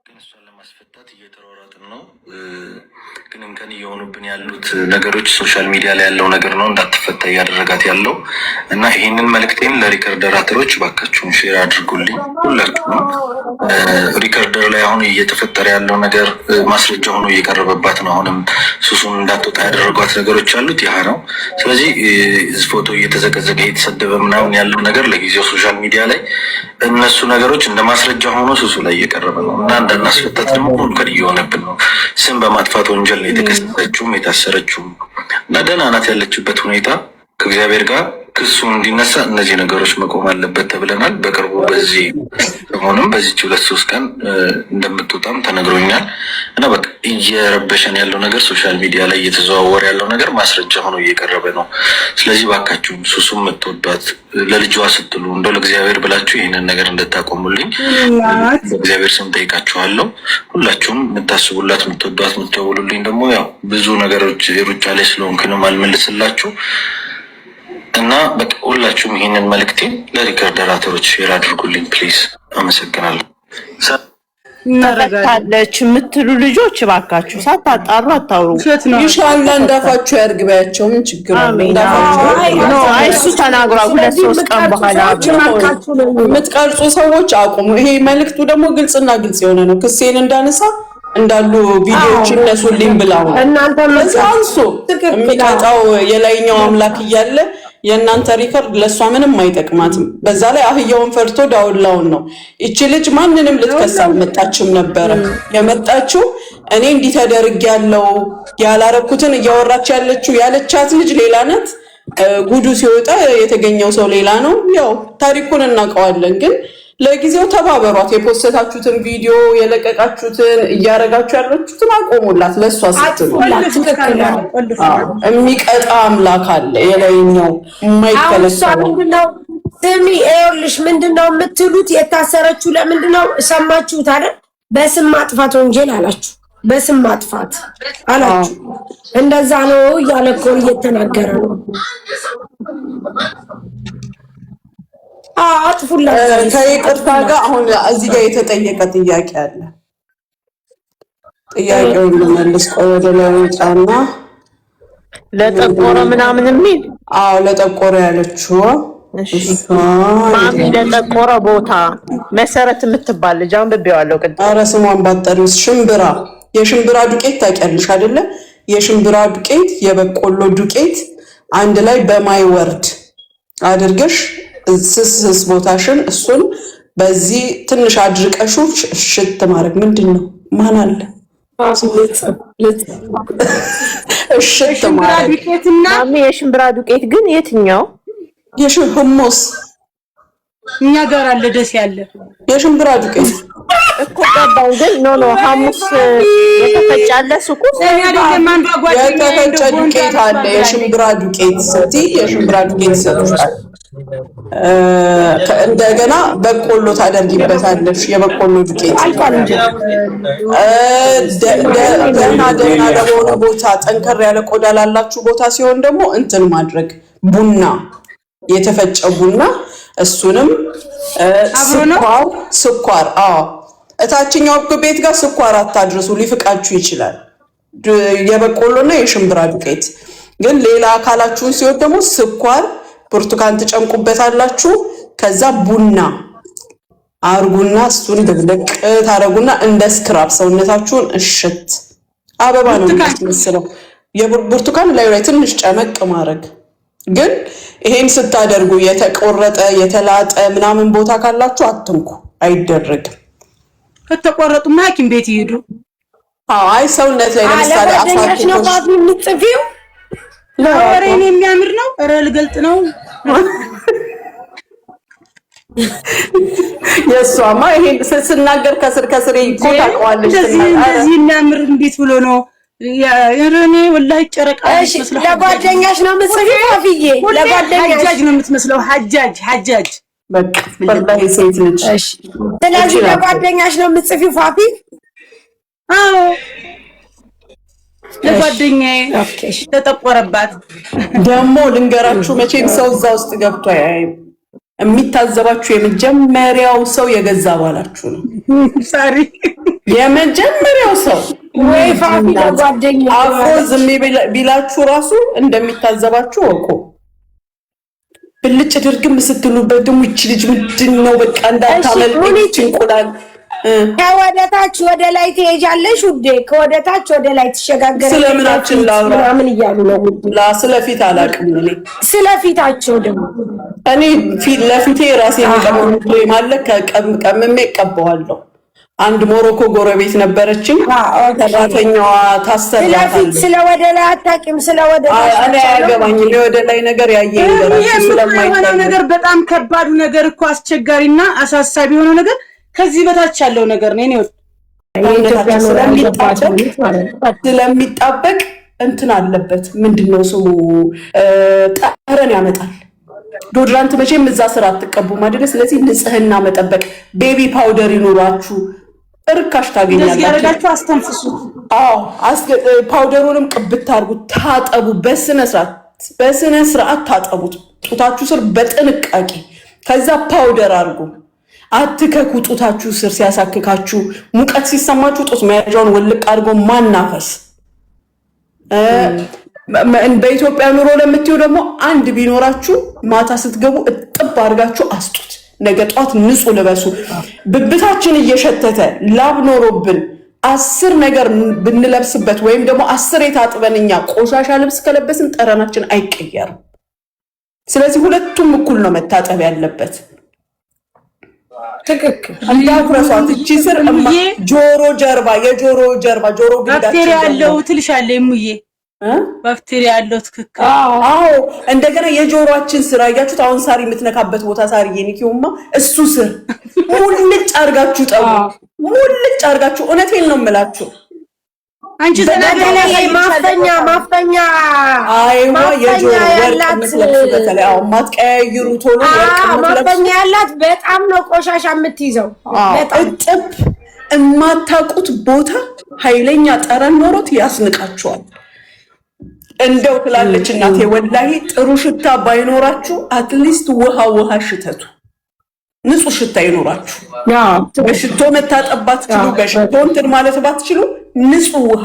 ግን እሷን ለማስፈታት እየተሯሯጥን ነው። ግን እንከን እየሆኑብን ያሉት ነገሮች ሶሻል ሚዲያ ላይ ያለው ነገር ነው እንዳትፈታ እያደረጋት ያለው እና ይህንን መልእክቴን ለሪከርደራተሮች ባካችሁን ሼር አድርጉልኝ። ሁላችሁ ነው ሪከርደር ላይ አሁን እየተፈጠረ ያለው ነገር ማስረጃ ሆኖ እየቀረበባት ነው። አሁንም ሱሱን እንዳትወጣ ያደረጓት ነገሮች አሉት ያህ ነው። ስለዚህ ፎቶ እየተዘቀዘቀ እየተሰደበ ምናምን ያለው ነገር ለጊዜው ሶሻል ሚዲያ ላይ እነሱ ነገሮች እንደ ማስረጃ ሆኖ ሱሱ ላይ እየቀረበ ነው እና እንዳናስፈታት ደግሞ እንከን እየሆነብን ነው። ስም በማጥፋት ወንጀል ነው የተከሰሰችውም የታሰረችውም እና ደህና ናት። ያለችበት ሁኔታ ከእግዚአብሔር ጋር ክሱ እንዲነሳ እነዚህ ነገሮች መቆም አለበት ተብለናል። በቅርቡ በዚህ ሰሞኑም በዚህች 2-3 ቀን እንደምትወጣም ተነግሮኛል እና በቃ እየረበሸን ያለው ነገር ሶሻል ሚዲያ ላይ እየተዘዋወረ ያለው ነገር ማስረጃ ሆኖ እየቀረበ ነው። ስለዚህ ባካችሁም ሱሱም የምትወዷት ለልጇ ስትሉ እንደው ለእግዚአብሔር ብላችሁ ይህንን ነገር እንድታቆሙልኝ በእግዚአብሔር ስም ጠይቃችኋለሁ። ሁላችሁም የምታስቡላት የምትወዷት የምትደውሉልኝ ደግሞ ያው ብዙ ነገሮች ሩጫ ላይ ስለሆንክ ነው ማልመልስላችሁ እና በቃ ሁላችሁም ይሄንን መልእክቴን ለሪከርደራተሮች ሼር አድርጉልኝ ፕሊዝ። አመሰግናለሁ። እናረጋለች የምትሉ ልጆች እባካችሁ ሳታጣሩ አታውሩ። ይሻላ እንዳፋችሁ ያርግባያቸው። ምን ችግር አለ? እንዳፋችሁ ነው። አይሱ ተናግሯል። 2-3 ቀን በኋላ የምትቀርጹ ሰዎች አቁሙ። ይሄ መልእክቱ ደግሞ ግልጽና ግልጽ የሆነ ነው። ክሴን እንዳነሳ እንዳሉ ቪዲዮዎች እነሱልኝ ብላው እናንተ ለዛንሱ የሚቀጣው የላይኛው አምላክ እያለ የእናንተ ሪከርድ ለሷ ምንም አይጠቅማትም። በዛ ላይ አህያውን ፈርቶ ዳውላውን ነው። እቺ ልጅ ማንንም ልትከሳ አልመጣችም ነበረ። የመጣችው እኔ እንዲህ ተደርጊያለሁ ያላረኩትን እያወራች ያለቻት ልጅ ሌላ ናት። ጉዱ ሲወጣ የተገኘው ሰው ሌላ ነው። ያው ታሪኩን እናውቀዋለን። ግን ለጊዜው ተባበሯት። የፖስተታችሁትን ቪዲዮ የለቀቃችሁትን እያረጋችሁ ያላችሁትን አቆሙላት። ለሷ ስትሉ የሚቀጣ አምላክ አለ የላይኛው የማይከለከል ምንድነው? ስሚ ይኸውልሽ፣ ምንድነው የምትሉት? የታሰረችው ለምንድነው? ሰማችሁት አይደል? በስም ማጥፋት ወንጀል አላችሁ። በስም ማጥፋት አላችሁ። እንደዛ ነው እያለ እኮ እየተናገረ ነው። አጥፉላት ከይቅርታ ጋር አሁን እዚህ ጋር የተጠየቀ ጥያቄ አለ። ጥያቄውን ልመልስ። ቆይ ወደ ላይ ወጣና ለጠቆረ ምናምን የሚል ለጠቆረ ያለችው ማሚ ለጠቆረ ቦታ መሰረት የምትባል ልጅ አንብቤዋለሁ። ቅድም ኧረ ስሟን ባጠሪስ ሽምብራ፣ የሽምብራ ዱቄት ታውቂያለሽ አይደለ? የሽምብራ ዱቄት የበቆሎ ዱቄት አንድ ላይ በማይወርድ አድርገሽ ስስ ቦታሽን እሱን በዚህ ትንሽ አድርቀሹ ሽት ማድረግ ምንድነው? ማን አለ እሽት ማድረግ ዱቄትና የሽምብራ ዱቄት ግን የትኛው? የሽምብራ እኛ ጋር አለ ደስ ያለ የሽምብራ ዱቄት እኮ ገባው። ግን ኖ ሐሙስ የተፈጫለ ሱቁ የተፈጨ ዱቄት አለ። የሽምብራ ዱቄት ስትይ የሽምብራ ዱቄት ሰጥቷል። እንደገና በቆሎ ታደርጊበታለሽ። የበቆሎ ዱቄት ደህና ለሆነ ቦታ ጠንከር ያለ ቆዳ ላላችሁ ቦታ ሲሆን ደግሞ እንትን ማድረግ ቡና፣ የተፈጨ ቡና እሱንም ስኳር እታችኛው ቤት ጋር ስኳር አታድርሱ፣ ሊፍቃችሁ ይችላል። የበቆሎና የሽምብራ ዱቄት ግን ሌላ አካላችሁን ሲሆን ደግሞ ስኳር ብርቱካን ትጨምቁበታላችሁ። ከዛ ቡና አርጉና እሱን ደብደቅ ታረጉና እንደ ስክራብ ሰውነታችሁን እሽት አበባ ነው የሚመስለው። የብርቱካን ላይ ትንሽ ጨመቅ ማድረግ። ግን ይሄን ስታደርጉ የተቆረጠ የተላጠ ምናምን ቦታ ካላችሁ አትንኩ፣ አይደረግም። ከተቆረጡ ሐኪም ቤት ይሄዱ። አይ ሰውነት ላይ ለምሳሌ አፋችሁ ነው ባቢ የምትጽፊው ለወሬን የሚያምር ነው። ኧረ ልገልጥ ነው የሷማ ይሄን ስናገር ከስር ይቆጣጣዋለሽ። እንደዚህ የሚያምር እንዴት ብሎ ነው ያረኔ? ወላሂ ጨረቃ መስለው ለጓደኛሽ ነው የምትጽፊው? አፍዬ ለጓደኛሽ ሐጃጅ ነው የምትመስለው። ሐጃጅ በቃ ወላሂ ሴት ልጅ። እሺ ስለዚህ ለጓደኛሽ ነው የምትጽፊው ፋፊ? አዎ ለጓደኛዬ ተጠቆረባት። ደግሞ ልንገራችሁ፣ መቼም ሰው እዛ ውስጥ ገብቶ አያይም። የሚታዘባችሁ የመጀመሪያው ሰው የገዛ ባላችሁ ነው። ሳሪ የመጀመሪያው ሰው ወይ ፋፊ ለጓደኛ አፎ ዝም ቢላችሁ ራሱ እንደሚታዘባችሁ ወቁ። ብልጭ ድርግም ስትሉበት ደግሞ ይቺ ልጅ ምንድነው በቃ እንዳታመልጥ እንቁላል ከወደታች ወደ ላይ ትሄጃለሽ ውዴ፣ ከወደታች ወደ ላይ ትሸጋገራለሽ። ስለምናችን ላውራ ምን እያሉ ነው ውዴ? ስለፊት አላውቅም እኔ ስለፊታቸው ደግሞ እኔ ለፊቴ ራሴ የሚቀመው ማለት ቀምሜ እቀባዋለሁ። አንድ ሞሮኮ ጎረቤት ነበረችኝ፣ ሰራተኛዋ ታስተላልፋለች። ስለወደ ላይ አታውቂም? ስለወደ ላይ እኔ አያገባኝም። የወደ ላይ ነገር ያየኝ ስለማይሆነው ነገር በጣም ከባዱ ነገር እኮ አስቸጋሪና አሳሳቢ የሆነው ነገር ከዚህ በታች ያለው ነገር ነው። ስለሚጣበቅ እንትን አለበት። ምንድነው ስሙ? ጠረን ያመጣል። ዶድራንት መቼም እዛ ስራ አትቀቡም አይደል? ስለዚህ ንጽህና መጠበቅ፣ ቤቢ ፓውደር ይኖራችሁ እርካሽ ታገኛላችሁ። ያረጋችሁ አስተንፍሱ። ፓውደሩንም ቅብት አድርጉ። ታጠቡ፣ በስነ ስርዓት ታጠቡት። ጡታችሁ ስር በጥንቃቄ ከዛ ፓውደር አድርጉ። አትከኩ። ጡታችሁ ስር ሲያሳክካችሁ፣ ሙቀት ሲሰማችሁ ጡት መያዣውን ወልቅ አድርጎ ማናፈስ። በኢትዮጵያ ኑሮ ለምትዩ ደግሞ አንድ ቢኖራችሁ ማታ ስትገቡ እጥብ አድርጋችሁ አስጡት። ነገ ጧት ንጹህ ልበሱ። ብብታችን እየሸተተ ላብ ኖሮብን 10 ነገር ብንለብስበት ወይም ደግሞ 10 የታጥበን እኛ ቆሻሻ ልብስ ከለበስን ጠረናችን አይቀየርም። ስለዚህ ሁለቱም እኩል ነው መታጠብ ያለበት። ትክክል። እንዳትረሷት። እቺ ስር ጆሮ ጀርባ ጆሮ ግንዳችን ባክቴሪያ ያለው ትልሻለህ ሙዬ ባክቴሪያ ያለው ትክክል። አዎ እንደገና የጆሮአችን ስር አያችሁት? አሁን ሳሪ የምትነካበት ቦታ ሳሪ የኒኪውማ እሱ ስር ሙልጭ አርጋችሁ ጠቡ። ሙልጭ አርጋችሁ እውነቴን ነው የምላችሁ። አንቺ ዘናገለ ማፈኛ አይዋ የጆሮ ወርቅ መስለሽ በተለይ አሁን ማትቀያይሩ ቶሎ ወርቅ ማፈኛ ያላት በጣም ነው ቆሻሻ የምትይዘው። በጣም እጥብ የማታውቁት ቦታ ኃይለኛ ጠረን ኖሮት ያስንቃችኋል። እንደው ትላለች እናቴ ወላሂ ጥሩ ሽታ ባይኖራችሁ አትሊስት ውሃ ሽተቱ። ንጹህ ሽታ ይኖራችሁ። በሽቶ መታጠብ ባትችሉ፣ በሽቶ እንትን ማለት ባትችሉ ንጹህ ውሃ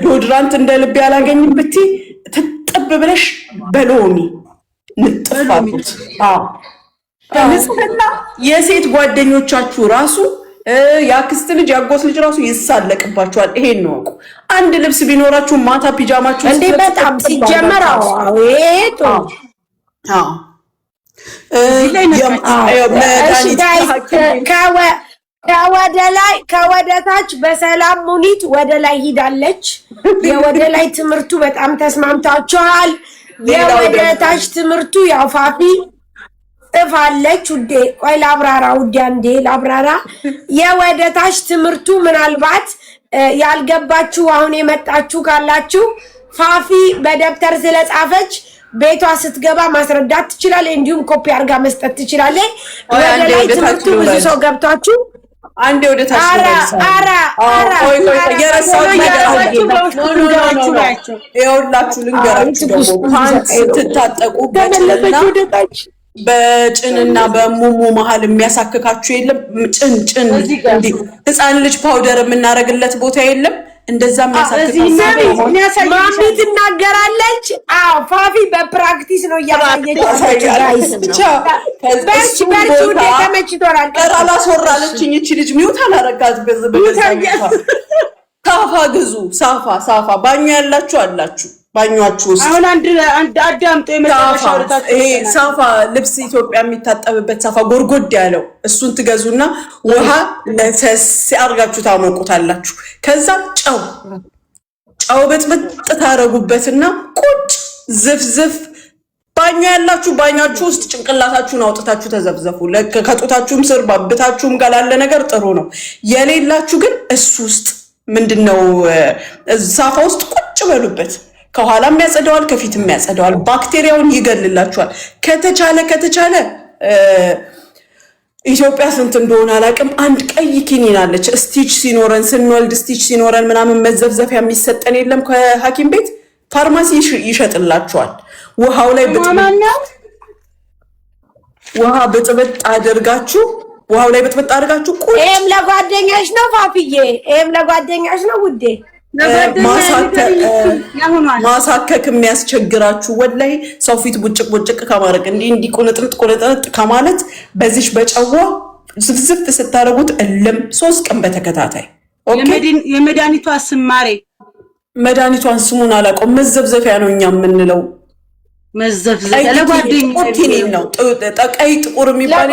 ዶድራንት እንደ ልብ ያላገኝም ብትይ ትጥብ ብለሽ በሎሚ ንጥፋሉት። ንጽህና የሴት ጓደኞቻችሁ ራሱ ያክስት ልጅ ያጎት ልጅ ራሱ ይሳለቅባችኋል። ይሄን ነው እኮ አንድ ልብስ ቢኖራችሁ ማታ ፒጃማችሁ እንዴ በጣም ሲጀመር አዌቶ ከወደ ታች በሰላም ሙኒት ወደ ላይ ሂዳለች። የወደ ላይ ትምህርቱ በጣም ተስማምታችኋል። የወደ ታች ትምህርቱ ያው ፋፊ ጥፋለች ውዴ። ቆይ ላብራራ ውዴ፣ አንዴ ላብራራ። የወደ ታች ትምህርቱ ምናልባት ያልገባችሁ አሁን የመጣችሁ ካላችሁ ፋፊ በደብተር ስለጻፈች ቤቷ ስትገባ ማስረዳት ትችላለች። እንዲሁም ኮፒ አድርጋ መስጠት ትችላለች። ወደ ላይ ትምህርቱ ብዙ ሰው ገብታችሁ አንዴ ወደ ታች ይኸውላችሁ ልንገራችሁ ደግሞ ፓንት ስትታጠቁ በጭንና በሙሙ መሀል የሚያሳክካችሁ የለም። ጭን እንዲህ ህፃን ልጅ ፓውደር የምናደርግለት ቦታ የለም። እንደዛ የሚያሳክካችሁ ማሚ ትናገራለች። አዎ ፋፊ በፕራክቲስ ነው እያሳየች ጋይስ። አላስወራለችኝ እቺ ልጅ ሚውት አላረጋት። ሳፋ ግዙ። ሳፋ ባኛ ያላችሁ አላችሁ ባኛችሁ ውስጥ አሁን አንድ አዳምጦ የመጨረሻው ይሄ ሳፋ ልብስ ኢትዮጵያ የሚታጠብበት ሳፋ ጎርጎድ ያለው እሱን ትገዙና ውሃ ለተስ አርጋችሁ ታሞቁታላችሁ። ከዛ ጨው በጥብጥ ታረጉበትና ቁጭ ዝፍዝፍ። ባኛ ያላችሁ ባኛችሁ ውስጥ ጭንቅላታችሁን አውጥታችሁ ተዘፍዘፉ። ከጡታችሁም ስር ባብታችሁም ጋር ያለ ነገር ጥሩ ነው። የሌላችሁ ግን እሱ ውስጥ ምንድነው ሳፋ ውስጥ ቁጭ በሉበት። ከኋላም ያጸደዋል፣ ከፊትም ያጸደዋል። ባክቴሪያውን ይገልላችኋል። ከተቻለ ኢትዮጵያ ስንት እንደሆነ አላውቅም፣ አንድ ቀይ ኪኒን አለች። ስቲች ሲኖረን ስንወልድ ስቲች ሲኖረን ምናምን መዘፍዘፊያ የሚሰጠን የለም ከሐኪም ቤት ፋርማሲ ይሸጥላችኋል። ውሃው ላይ ውሃ ብጥብጥ አድርጋችሁ ውሃው ላይ በጥበጥ አድርጋችሁ ቁጭ። ይሄም ለጓደኛሽ ነው ፋፍዬ፣ ይሄም ለጓደኛሽ ነው ውዴ። ማሳከክ የሚያስቸግራችሁ ወላይ ሰው ፊት ቡጭቅ ቡጭቅ ከማድረግ እንዲህ ቁልጥልጥ ከማለት በዚህ በጨዋ ዝፍዝፍ ስታደርጉት እልም 3 ቀን በተከታታይ የመድኃኒቷ ስማሬ መድኃኒቷን ስሙን አላውቀውም። መዘብዘፊያ ነው እኛ የምንለው። መዘብዘፊያ ለጓደኛዬ ነው። ቀይ ጥቁር የሚባል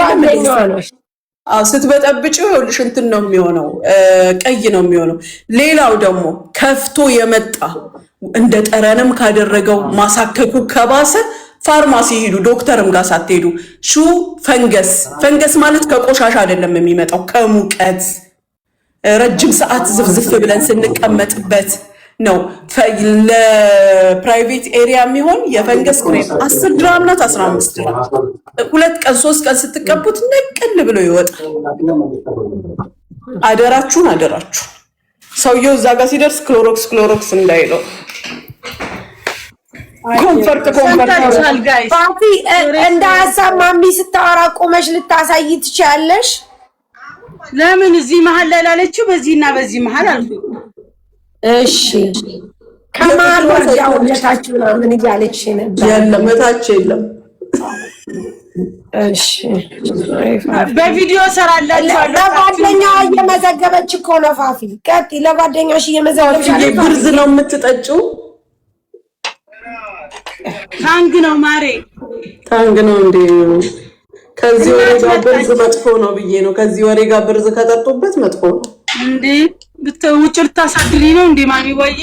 ነው። ስትበጠብጪው ይኸውልሽ እንትን ነው የሚሆነው፣ ቀይ ነው የሚሆነው። ሌላው ደግሞ ከፍቶ የመጣ እንደ ጠረንም ካደረገው ማሳከኩ ከባሰ ፋርማሲ ሄዱ፣ ዶክተርም ጋር ሳትሄዱ። ፈንገስ ማለት ከቆሻሻ አይደለም የሚመጣው፣ ከሙቀት ረጅም ሰዓት ዝፍዝፍ ብለን ስንቀመጥበት ነው። ለፕራይቬት ኤሪያ የሚሆን የፈንገስ ክሬም 10 ድራም ናት፣ 15 ድራም 2 ቀን 3 ቀን ስትቀቡት ነቅል ብሎ ይወጣል። አደራችሁ ሰውየው እዛ ጋር ሲደርስ ክሎሮክስ እንዳይለው። ኮምፈርት ባቲ እንደ ሀሳብ ማሚ ስታወራ ቆመሽ ልታሳይ ትችያለሽ። ለምን እዚህ መሀል ላይ ላለችው በዚህና በዚህ መሀል አልኩ። እሺ ከማል ወርጃው ለታችሁ ነው ምን እያለች ነበር? የለም እታች የለም። እሺ በቪዲዮ ሰራላችኋለሁ። ለጓደኛዋ እየመዘገበች እኮ ነው ፋፊ። ቀጥይ፣ ለጓደኛሽ እየመዘገበች ነው። ብርዝ ነው የምትጠጪው? ታንግ ነው ማሬ፣ ታንግ ነው እንዴ? ከዚህ ወሬ ጋር ብርዝ መጥፎ ነው ብዬ ነው። ከዚህ ወሬ ጋር ብርዝ ከጠጡበት መጥፎ ነው እንዴ? ውጭ ልታሳድሪ ነው እንዴ ማሚ? ወይዬ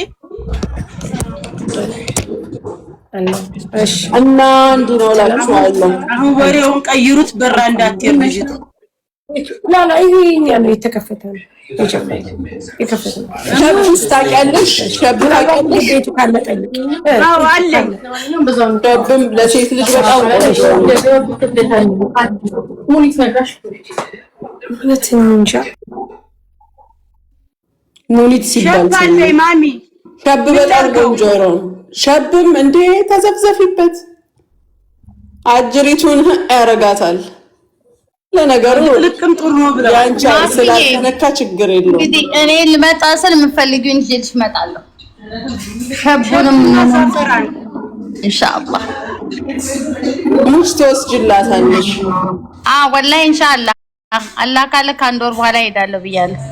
እና እንዲህ ነው እላችኋለሁ። አሁን ወሬውን ቀይሩት። በራ እንዳትሄድ ልጅት ላላ ይሄኛ ነው የተከፈተ ነው የከፈተ ነው። ሸብስ ታውቂያለሽ? ሸብ ታውቂያለሽ? ቤቱ ካለጠኝ አዎ አለ። ሸብም ለሴት ልጅ በጣም ሙኒት ሲባል ማሚ ሸብ በጣም ቆንጆ ነው። ሸብም እንዴ ተዘፍዘፊበት፣ አጅሪቱን ያረጋታል። ለነገሩ ልክም ጥሩ ነው ብለው ያንቺ ስላልተነካ ችግር የለውም። እንግዲህ እኔ ልመጣ ስል የምፈልጊውን ይዤልሽ እመጣለሁ። ሸቡንም ኢንሻአላህ ሙሽ ትወስጂላታለሽ። ወላሂ ኢንሻአላህ አላህ ካለ ከአንድ ወር በኋላ ሄዳለሁ ብያለሁ።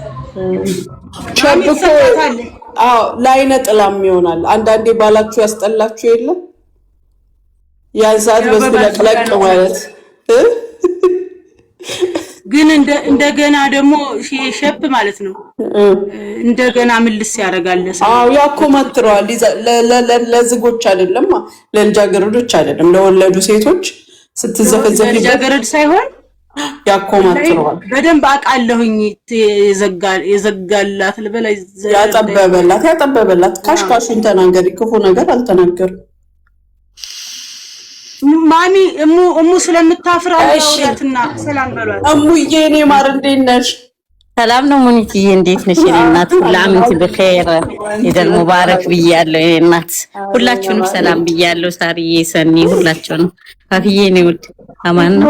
ሸብ እኮ ላይነ ጥላም ይሆናል። አንዳንዴ ባላችሁ ያስጠላችሁ የለ ያን ሰዓት በስለቅለቅ ማለት ግን እንደገና ደግሞ ሸብ ማለት ነው። እንደገና ምልስ ያደርጋል። ያኮማትረዋል። ለዝጎች አይደለም፣ ለልጃገረዶች አይደለም፣ ለወለዱ ሴቶች ስትዘፈዘፍ ልጃገረድ ሳይሆን ያኮማትረዋል። በደንብ አውቃለሁኝ። የዘጋላት ልበላ ያጠበበላት ካሽካሹን ተናገሪ፣ ክፉ ነገር አልተናገርም። ማሚ እሙ ስለምታፍራ ነውና ሰላም በሏት። እሙዬ እኔ ማር እንዴት ነሽ? ሰላም ነው ሙኒትዬ፣ እንዴት ነሽ? የኔ እናት ለአመት በኸይር ኢደል ሙባረክ ብያለሁ። የኔ እናት ሁላችሁንም ሰላም ብያለሁ። ሳርዬ፣ ሰኒ፣ ሁላችሁንም ፋፍዬ ነው። አማን ነው።